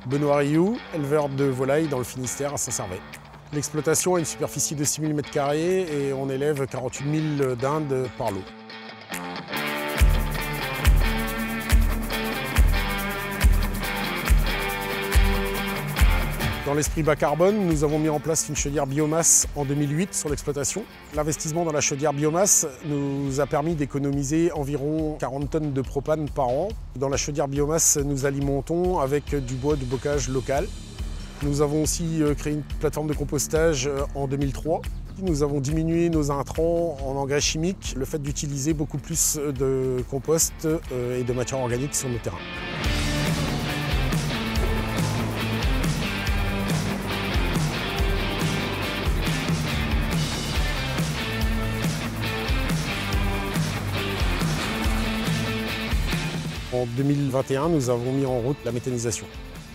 Benoît Rioux, éleveur de volailles dans le Finistère à Saint-Servais. L'exploitation a une superficie de 6 000 m² et on élève 48 000 dindes par lot. Dans l'esprit bas carbone, nous avons mis en place une chaudière biomasse en 2008 sur l'exploitation. L'investissement dans la chaudière biomasse nous a permis d'économiser environ 40 tonnes de propane par an. Dans la chaudière biomasse, nous alimentons avec du bois de bocage local. Nous avons aussi créé une plateforme de compostage en 2003. Nous avons diminué nos intrants en engrais chimiques, le fait d'utiliser beaucoup plus de compost et de matière organique sur nos terrains. En 2021, nous avons mis en route la méthanisation.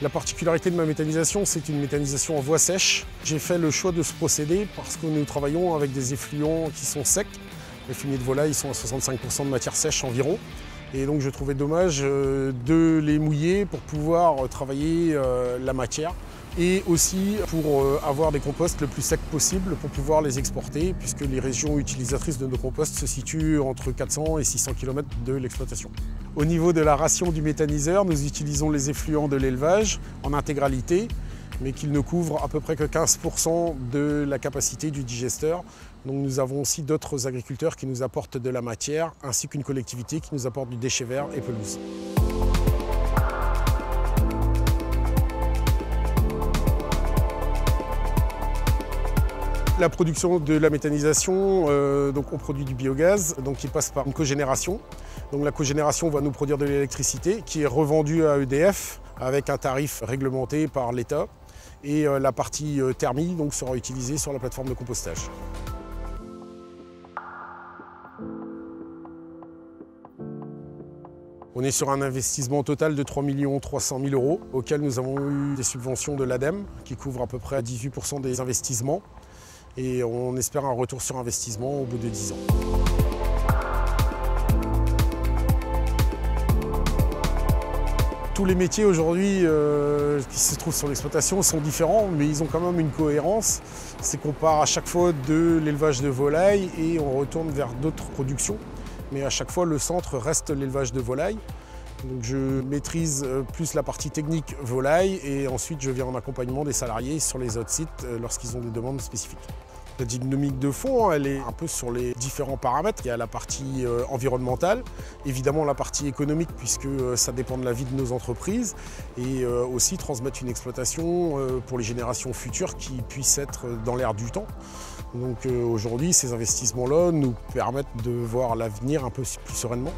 La particularité de ma méthanisation, c'est une méthanisation en voie sèche. J'ai fait le choix de ce procédé parce que nous travaillons avec des effluents qui sont secs. Les fumiers de volaille sont à 65% de matière sèche environ. Et donc je trouvais dommage de les mouiller pour pouvoir travailler la matière et aussi pour avoir des composts le plus secs possible pour pouvoir les exporter puisque les régions utilisatrices de nos composts se situent entre 400 et 600 km de l'exploitation. Au niveau de la ration du méthaniseur, nous utilisons les effluents de l'élevage en intégralité, mais qu'ils ne couvrent à peu près que 15% de la capacité du digesteur. Donc nous avons aussi d'autres agriculteurs qui nous apportent de la matière, ainsi qu'une collectivité qui nous apporte du déchet vert et pelouse. La production de la méthanisation, donc on produit du biogaz, donc qui passe par une cogénération. Donc la cogénération va nous produire de l'électricité qui est revendue à EDF avec un tarif réglementé par l'État. Et la partie thermie donc, sera utilisée sur la plateforme de compostage. On est sur un investissement total de 3 300 000 €, auquel nous avons eu des subventions de l'ADEME qui couvrent à peu près à 18% des investissements. Et on espère un retour sur investissement au bout de 10 ans. Tous les métiers aujourd'hui qui se trouvent sur l'exploitation sont différents, mais ils ont quand même une cohérence. C'est qu'on part à chaque fois de l'élevage de volailles et on retourne vers d'autres productions. Mais à chaque fois, le centre reste l'élevage de volailles. Donc je maîtrise plus la partie technique volaille et ensuite je viens en accompagnement des salariés sur les autres sites lorsqu'ils ont des demandes spécifiques. La dynamique de fond, elle est un peu sur les différents paramètres. Il y a la partie environnementale, évidemment la partie économique puisque ça dépend de la vie de nos entreprises et aussi transmettre une exploitation pour les générations futures qui puissent être dans l'air du temps. Donc aujourd'hui, ces investissements-là nous permettent de voir l'avenir un peu plus sereinement.